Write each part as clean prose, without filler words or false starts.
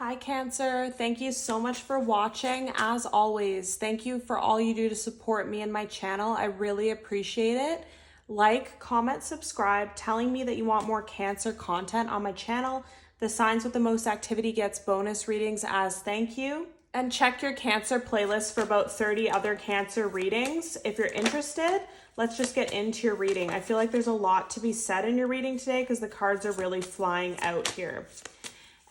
Hi Cancer, thank you so much for watching. As always, thank you for all you do to support me and my channel. I really appreciate it. Like, comment, subscribe, telling me that you want more Cancer content on my channel. The signs with the most activity gets bonus readings as thank you. And check your Cancer playlist for about 30 other Cancer readings. If you're interested, let's just get into your reading. I feel like there's a lot to be said in your reading today because the cards are really flying out here.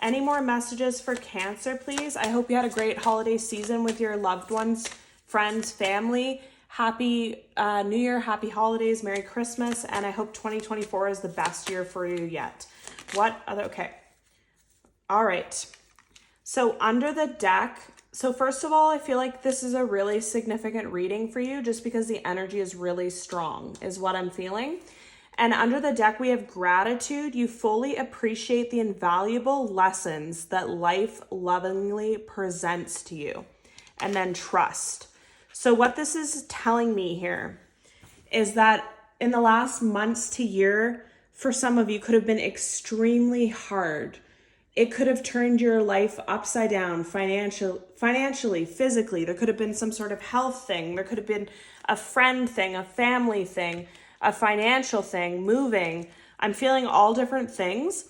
Any more messages for Cancer, please? I hope you had a great holiday season with your loved ones, friends, family. Happy New Year, happy holidays, Merry Christmas, and I hope 2024 is the best year for you yet. Okay. All right. So under the deck, so first of all, I feel like this is a really significant reading for you just because the energy is really strong, is what I'm feeling. And under the deck, we have gratitude. You fully appreciate the invaluable lessons that life lovingly presents to you. And then trust. So what this is telling me here is that in the last months to year, for some of you, could have been extremely hard. It could have turned your life upside down financially, physically. There could have been some sort of health thing. There could have been a friend thing, a family thing, a financial thing, moving. I'm feeling all different things,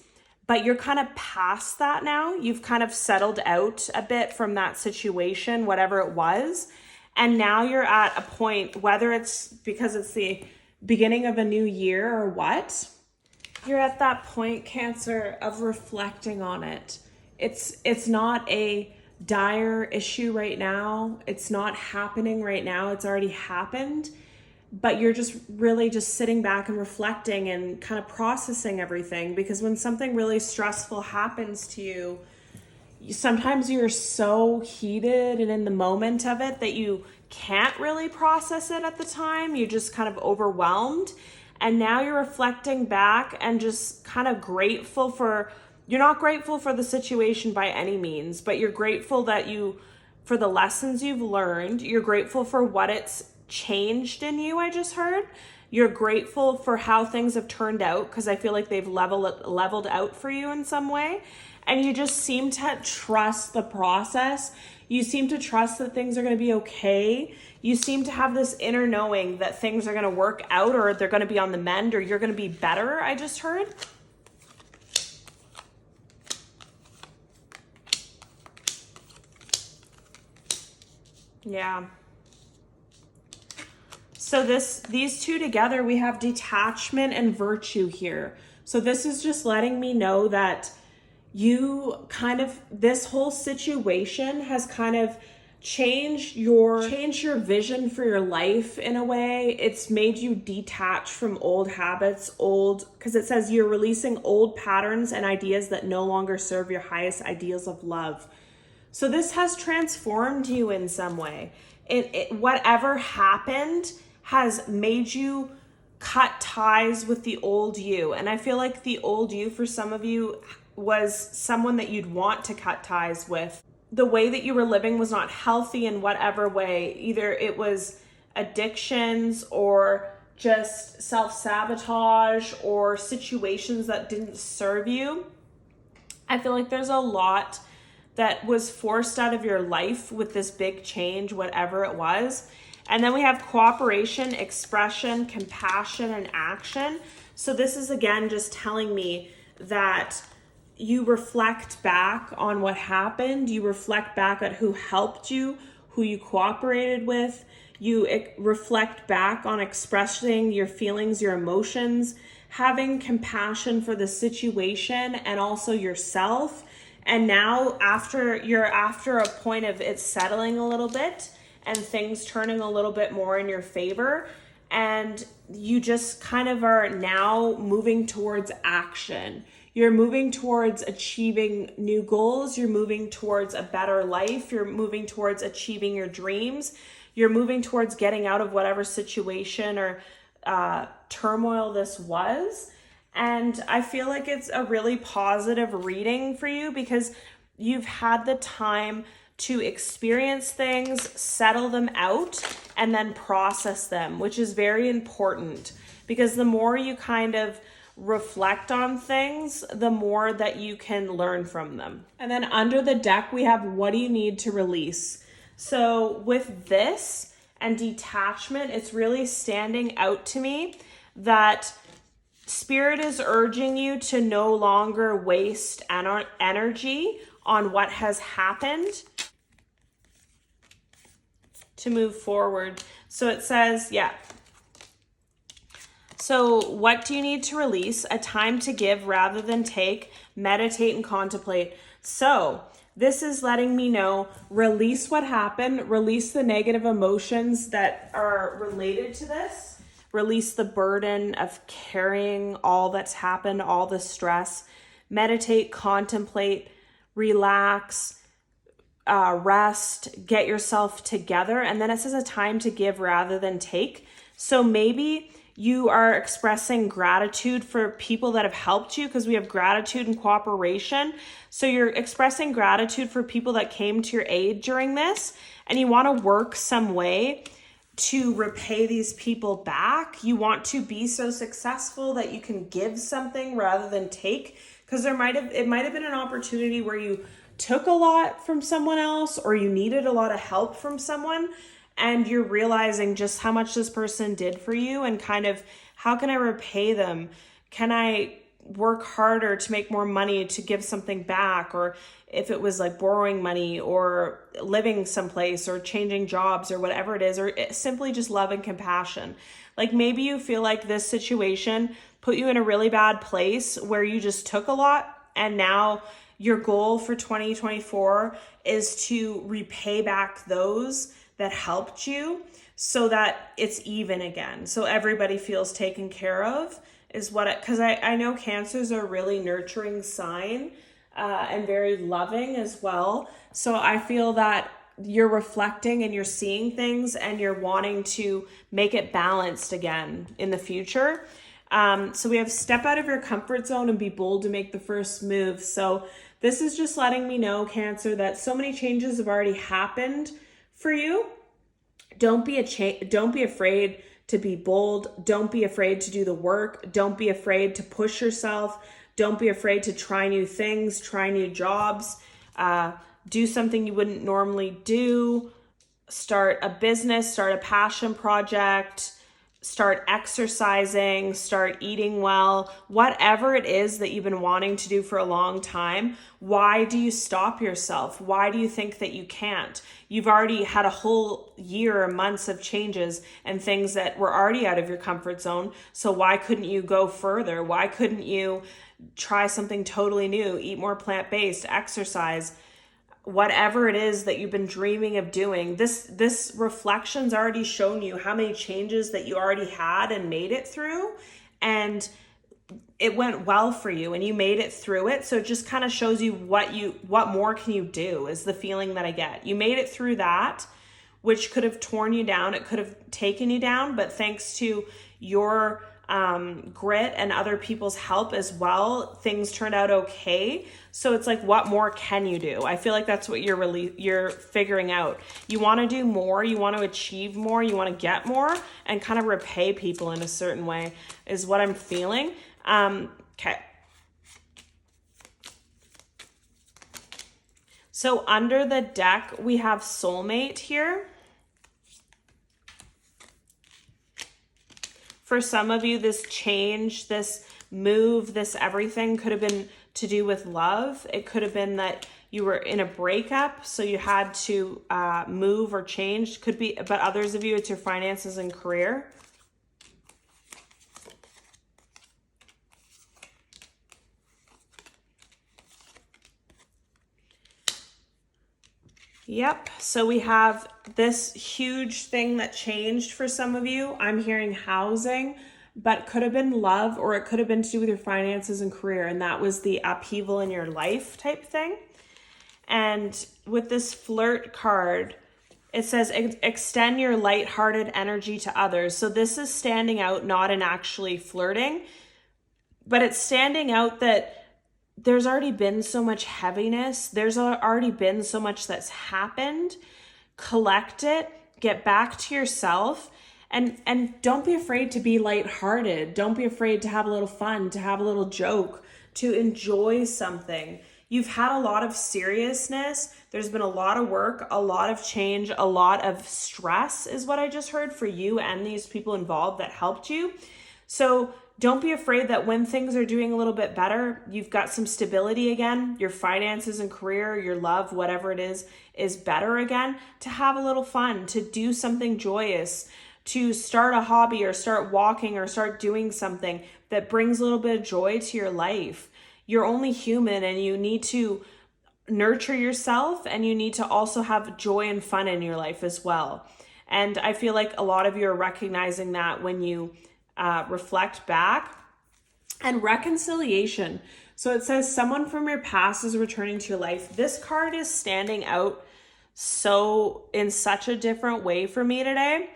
but you're kind of past that now. You've kind of settled out a bit from that situation, whatever it was. And now you're at a point, whether it's because it's the beginning of a new year or what, you're at that point, Cancer, of reflecting on it. It's not a dire issue right now. It's not happening right now. It's already happened. But you're just really just sitting back and reflecting and kind of processing everything, because when something really stressful happens to you, sometimes you're so heated and in the moment of it that you can't really process it at the time. You're just kind of overwhelmed. And now you're reflecting back and just kind of grateful for, you're not grateful for the situation by any means, but you're grateful that for the lessons you've learned. You're grateful for what it's changed in you, I just heard. You're grateful for how things have turned out, because I feel like they've leveled out for you in some way. And you just seem to trust the process. You seem to trust that things are going to be okay. You seem to have this inner knowing that things are going to work out, or they're going to be on the mend, or you're going to be better, I just heard. Yeah. So these two together, we have detachment and virtue here. So this is just letting me know that you this whole situation has kind of changed your vision for your life in a way. It's made you detach from old habits, because it says you're releasing old patterns and ideas that no longer serve your highest ideals of love. So this has transformed you in some way. Whatever happened has made you cut ties with the old you. And I feel like the old you, for some of you, was someone that you'd want to cut ties with. The way that you were living was not healthy in whatever way. Either it was addictions or just self-sabotage or situations that didn't serve you. I feel like there's a lot that was forced out of your life with this big change, whatever it was. And then we have cooperation, expression, compassion, and action. So this is, again, just telling me that you reflect back on what happened. You reflect back at who helped you, who you cooperated with. You reflect back on expressing your feelings, your emotions, having compassion for the situation and also yourself. And now you're after a point of it settling a little bit and things turning a little bit more in your favor. And you just kind of are now moving towards action. You're moving towards achieving new goals. You're moving towards a better life. You're moving towards achieving your dreams. You're moving towards getting out of whatever situation or turmoil this was. And I feel like it's a really positive reading for you because you've had the time to experience things, settle them out, and then process them, which is very important, because the more you kind of reflect on things, the more that you can learn from them. And then under the deck, we have what do you need to release? So with this and detachment, it's really standing out to me that Spirit is urging you to no longer waste energy on what has happened, to move forward. So it says, yeah. So what do you need to release? A time to give rather than take, meditate and contemplate. So this is letting me know, release what happened, release the negative emotions that are related to this, release the burden of carrying all that's happened, all the stress, meditate, contemplate, relax, rest, get yourself together. And then it says a time to give rather than take. So maybe you are expressing gratitude for people that have helped you, because we have gratitude and cooperation. So you're expressing gratitude for people that came to your aid during this, and you want to work some way to repay these people back. You want to be so successful that you can give something rather than take, because it might have been an opportunity where you took a lot from someone else, or you needed a lot of help from someone, and you're realizing just how much this person did for you, and kind of, how can I repay them? Can I work harder to make more money to give something back? Or if it was like borrowing money or living someplace or changing jobs or whatever it is, or simply just love and compassion. Like maybe you feel like this situation put you in a really bad place where you just took a lot, and now your goal for 2024 is to repay back those that helped you, so that it's even again. So everybody feels taken care of is what it, because I know Cancers are a really nurturing sign and very loving as well. So I feel that you're reflecting and you're seeing things and you're wanting to make it balanced again in the future. So we have step out of your comfort zone and be bold to make the first move. So this is just letting me know, Cancer, that so many changes have already happened for you. Don't be afraid to be bold. Don't be afraid to do the work. Don't be afraid to push yourself. Don't be afraid to try new things, try new jobs, do something you wouldn't normally do, start a business, start a passion project, start exercising, start eating well, whatever it is that you've been wanting to do for a long time. Why do you stop yourself? Why do you think that you can't? You've already had a whole year or months of changes and things that were already out of your comfort zone. So why couldn't you go further? Why couldn't you try something totally new, eat more plant-based, exercise? Whatever it is that you've been dreaming of doing, this reflection's already shown you how many changes that you already had and made it through, and it went well for you and you made it through it. So it just kind of shows you what more can you do, is the feeling that I get. You made it through that, which could have torn you down. It could have taken you down, but thanks to your grit and other people's help as well, things turned out okay. So it's like, what more can you do? I feel like that's what you're figuring out. You want to do more, you want to achieve more, you want to get more, and kind of repay people in a certain way is what I'm feeling. Okay. So under the deck, we have soulmate here. For some of you, this change, this move, this everything could have been to do with love. It could have been that you were in a breakup, so you had to move or change. Could be, but others of you, it's your finances and career. Yep, so we have this huge thing that changed for some of you. I'm hearing housing, but could have been love, or it could have been to do with your finances and career, and that was the upheaval in your life type thing. And with this flirt card, it says extend your lighthearted energy to others. So this is standing out, not in actually flirting, but it's standing out that there's already been so much heaviness. There's already been so much that's happened. Collect it, get back to yourself, And don't be afraid to be lighthearted. Don't be afraid to have a little fun, to have a little joke, to enjoy something. You've had a lot of seriousness. There's been a lot of work, a lot of change, a lot of stress is what I just heard for you and these people involved that helped you. So don't be afraid that when things are doing a little bit better, you've got some stability again, your finances and career, your love, whatever it is better again, to have a little fun, to do something joyous, to start a hobby or start walking or start doing something that brings a little bit of joy to your life. You're only human and you need to nurture yourself, and you need to also have joy and fun in your life as well. And I feel like a lot of you are recognizing that when you reflect back. And reconciliation. So it says someone from your past is returning to your life. This card is standing out in such a different way for me today.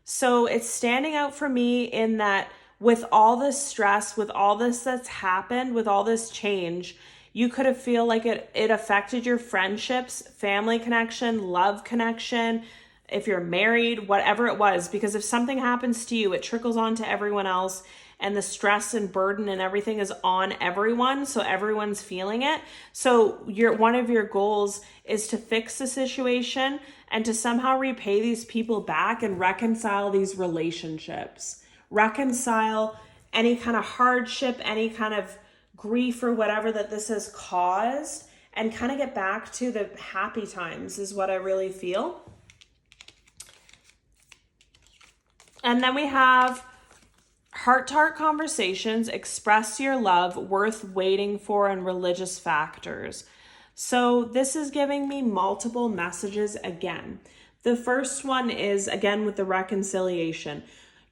So it's standing out for me in that with all this stress, with all this that's happened, with all this change, you could have feel like it affected your friendships, family connection, love connection, if you're married, whatever it was, because if something happens to you, it trickles on to everyone else, and the stress and burden and everything is on everyone. So everyone's feeling it. So one of your goals is to fix the situation and to somehow repay these people back and reconcile these relationships, reconcile any kind of hardship, any kind of grief or whatever that this has caused, and kind of get back to the happy times is what I really feel. And then we have heart-to-heart conversations, express your love, worth waiting for, and religious factors. So this is giving me multiple messages again. The first one is, again, with the reconciliation.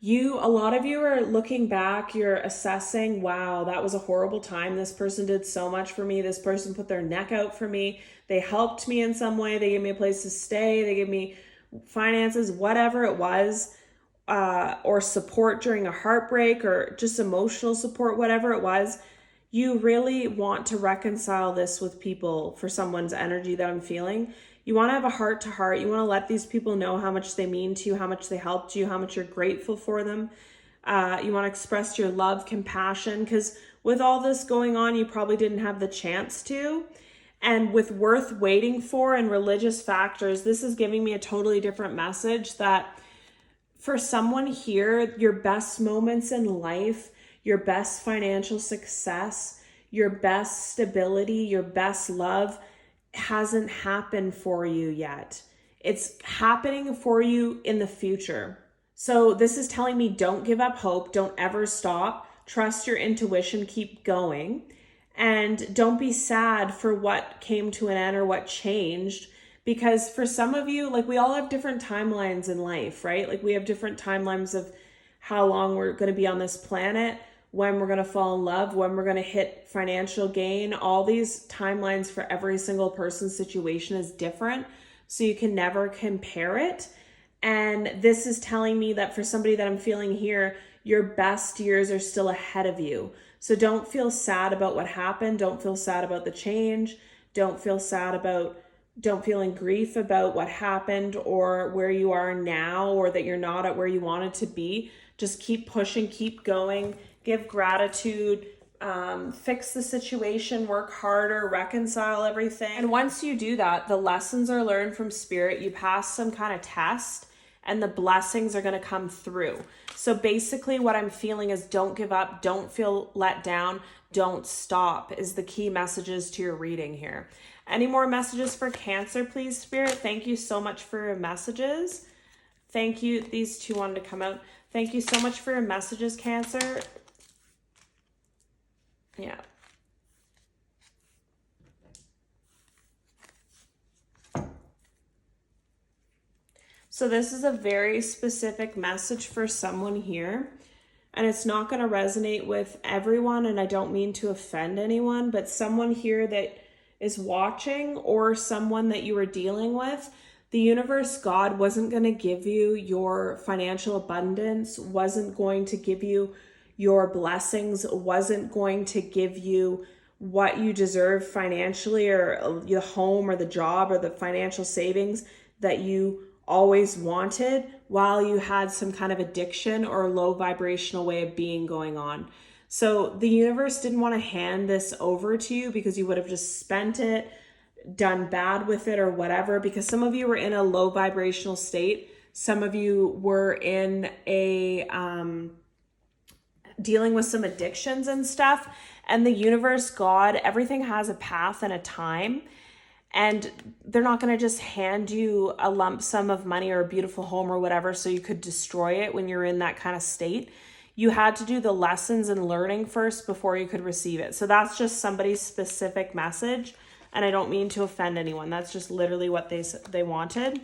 A lot of you are looking back, you're assessing, wow, that was a horrible time. This person did so much for me. This person put their neck out for me. They helped me in some way. They gave me a place to stay. They gave me finances, whatever it was. Or support during a heartbreak, or just emotional support, whatever it was. You really want to reconcile this with people for someone's energy that I'm feeling. You want to have a heart to heart. You want to let these people know how much they mean to you, how much they helped you, how much you're grateful for them. You want to express your love, compassion, because with all this going on, you probably didn't have the chance to. And with worth waiting for and religious factors, this is giving me a totally different message that for someone here, your best moments in life, your best financial success, your best stability, your best love hasn't happened for you yet. It's happening for you in the future. So this is telling me don't give up hope. Don't ever stop. Trust your intuition. Keep going. And don't be sad for what came to an end or what changed. Because for some of you, like, we all have different timelines in life, right? Like, we have different timelines of how long we're going to be on this planet, when we're going to fall in love, when we're going to hit financial gain. All these timelines for every single person's situation is different. So you can never compare it. And this is telling me that for somebody that I'm feeling here, your best years are still ahead of you. So don't feel sad about what happened. Don't feel sad about the change. Don't feel in grief about what happened or where you are now, or that you're not at where you wanted to be. Just keep pushing, keep going, give gratitude, fix the situation, work harder, reconcile everything. And once you do that, the lessons are learned from spirit. You pass some kind of test and the blessings are going to come through. So basically what I'm feeling is don't give up, don't feel let down, don't stop is the key messages to your reading here. Any more messages for Cancer, please, Spirit? Thank you so much for your messages. Thank you. These two wanted to come out. Thank you so much for your messages, Cancer. Yeah. So this is a very specific message for someone here. And it's not going to resonate with everyone. And I don't mean to offend anyone, but someone here that is watching, or someone that you were dealing with, the universe, God, wasn't going to give you your financial abundance, wasn't going to give you your blessings, wasn't going to give you what you deserve financially, or the home or the job or the financial savings that you always wanted while you had some kind of addiction or low vibrational way of being going on. So the universe didn't want to hand this over to you because you would have just spent it, done bad with it or whatever, because some of you were in a low vibrational state. Some of you were in a dealing with some addictions and stuff. And the universe, God, everything has a path and a time. And they're not going to just hand you a lump sum of money or a beautiful home or whatever so you could destroy it when you're in that kind of state. You had to do the lessons and learning first before you could receive it. So that's just somebody's specific message. And I don't mean to offend anyone. That's just literally what they wanted.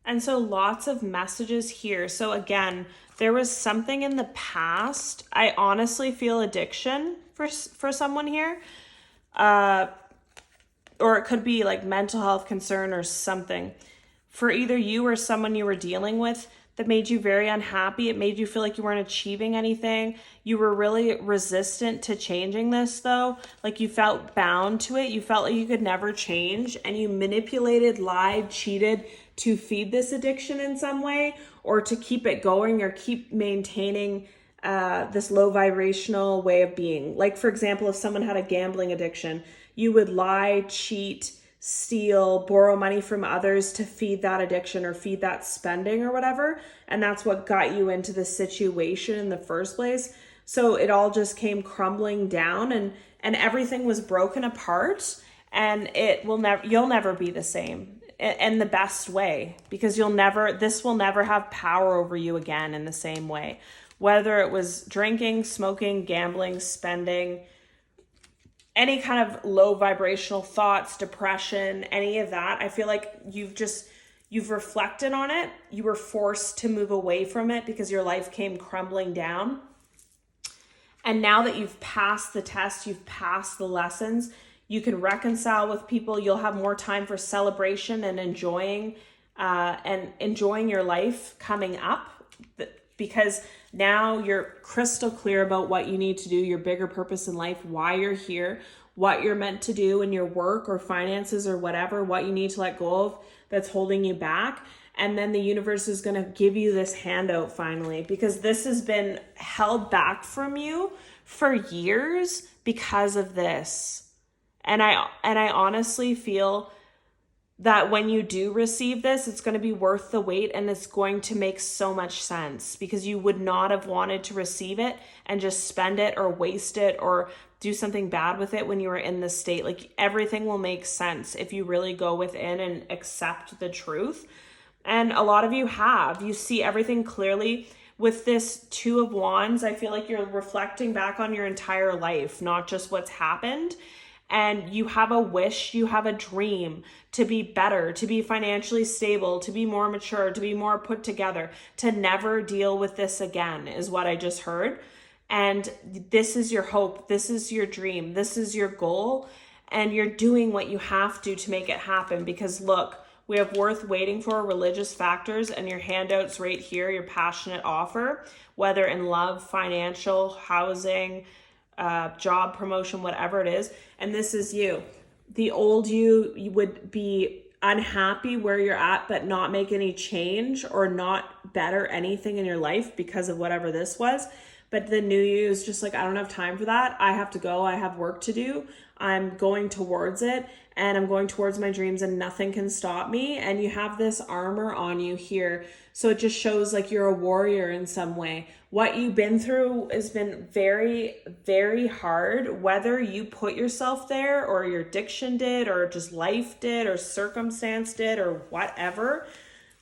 And so lots of messages here. So again, there was something in the past. I honestly feel addiction for someone here. Or it could be like mental health concern or something. For either you or someone you were dealing with that made you very unhappy. It made you feel like you weren't achieving anything. You were really resistant to changing this though. Like you felt bound to it. You felt like you could never change, and you manipulated, lied, cheated to feed this addiction in some way, or to keep it going or keep maintaining this low vibrational way of being. Like for example, if someone had a gambling addiction, you would lie, cheat, steal, borrow money from others to feed that addiction or feed that spending or whatever. And that's what got you into this situation in the first place. So it all just came crumbling down, and everything was broken apart, and you'll never be the same in the best way, because this will never have power over you again in the same way. Whether it was drinking, smoking, gambling, spending, any kind of low vibrational thoughts, depression, any of that, I feel like you've reflected on it. You were forced to move away from it because your life came crumbling down. And now that you've passed the test, you've passed the lessons, you can reconcile with people. You'll have more time for celebration and enjoying your life coming up, because now you're crystal clear about what you need to do, your bigger purpose in life, why you're here, what you're meant to do in your work or finances or whatever, what you need to let go of that's holding you back. And then the universe is going to give you this handout finally, because this has been held back from you for years because of this. And I honestly feel that when you do receive this, it's going to be worth the wait, and it's going to make so much sense, because you would not have wanted to receive it and just spend it or waste it or do something bad with it when you were in this state. Like everything will make sense if you really go within and accept the truth. And a lot of you see everything clearly. With this Two of Wands, I feel like you're reflecting back on your entire life, not just what's happened. And you have a wish, you have a dream to be better, to be financially stable, to be more mature, to be more put together, to never deal with this again, is what I just heard. And this is your hope. This is your dream. This is your goal. And you're doing what you have to make it happen, because look, we have worth waiting for, religious factors, and your handouts right here, your passionate offer, whether in love, financial, housing, job promotion, whatever it is. And this is you. The old you would be unhappy where you're at, but not make any change or not better anything in your life because of whatever this was. But the new you is just like, I don't have time for that. I have to go. I have work to do. I'm going towards it, and I'm going towards my dreams, and nothing can stop me. And you have this armor on you here. So it just shows like you're a warrior in some way. What you've been through has been very, very hard, whether you put yourself there or your addiction did or just life did or circumstance did or whatever.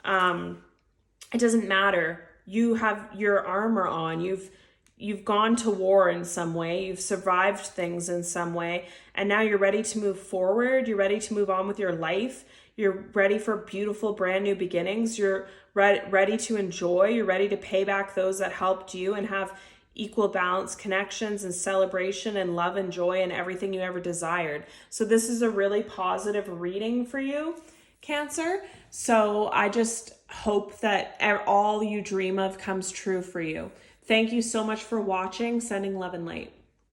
It doesn't matter. You have your armor on. You've gone to war in some way. You've survived things in some way. And now you're ready to move forward. You're ready to move on with your life. You're ready for beautiful, brand new beginnings. You're ready to enjoy. You're ready to pay back those that helped you and have equal balance, connections, and celebration and love and joy and everything you ever desired. So this is a really positive reading for you, Cancer. So I just hope that all you dream of comes true for you. Thank you so much for watching. Sending love and light.